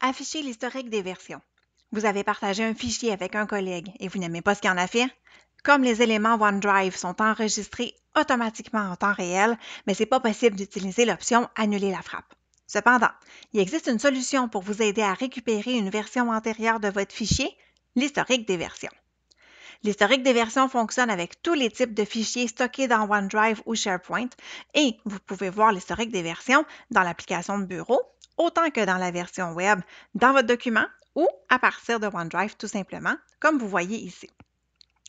Afficher l'historique des versions. Vous avez partagé un fichier avec un collègue et vous n'aimez pas ce qu'il en a fait? Comme les éléments OneDrive sont enregistrés automatiquement en temps réel, mais ce n'est pas possible d'utiliser l'option « Annuler la frappe ». Cependant, il existe une solution pour vous aider à récupérer une version antérieure de votre fichier, l'historique des versions. L'historique des versions fonctionne avec tous les types de fichiers stockés dans OneDrive ou SharePoint et vous pouvez voir l'historique des versions dans l'application de bureau, autant que dans la version web, dans votre document ou à partir de OneDrive tout simplement, comme vous voyez ici.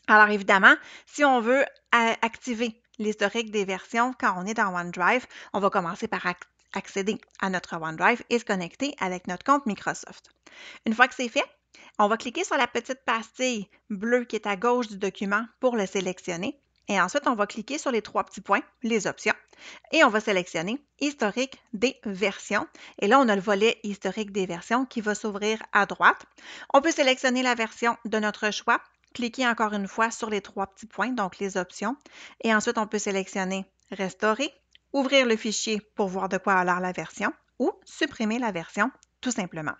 Alors évidemment, si on veut activer l'historique des versions quand on est dans OneDrive, on va commencer par accéder à notre OneDrive et se connecter avec notre compte Microsoft. Une fois que c'est fait, on va cliquer sur la petite pastille bleue qui est à gauche du document pour le sélectionner. Et ensuite, on va cliquer sur les trois petits points, les options, et on va sélectionner Historique des versions. Et là, on a le volet Historique des versions qui va s'ouvrir à droite. On peut sélectionner la version de notre choix, cliquer encore une fois sur les trois petits points, donc les options, et ensuite, on peut sélectionner Restaurer, ouvrir le fichier pour voir de quoi a l'air la version, ou supprimer la version tout simplement.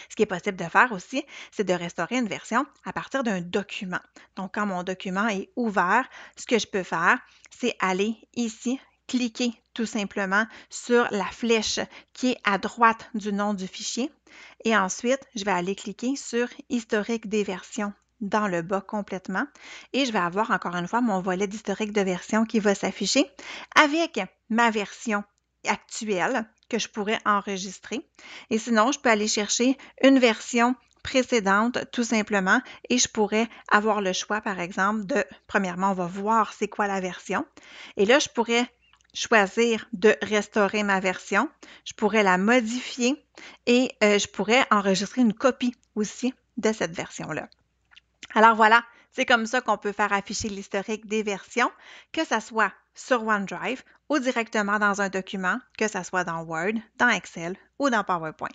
Ce qui est possible de faire aussi, c'est de restaurer une version à partir d'un document. Donc, quand mon document est ouvert, ce que je peux faire, c'est aller ici, cliquer tout simplement sur la flèche qui est à droite du nom du fichier. Et ensuite, je vais aller cliquer sur « Historique des versions » dans le bas complètement. Et je vais avoir encore une fois mon volet d'historique de version qui va s'afficher avec ma version actuelle que je pourrais enregistrer. Et sinon, je peux aller chercher une version précédente tout simplement et je pourrais avoir le choix, par exemple, premièrement, on va voir c'est quoi la version. Et là, je pourrais choisir de restaurer ma version. Je pourrais la modifier et je pourrais enregistrer une copie aussi de cette version-là. Alors voilà, c'est comme ça qu'on peut faire afficher l'historique des versions, que ce soit sur OneDrive ou directement dans un document, que ce soit dans Word, dans Excel ou dans PowerPoint.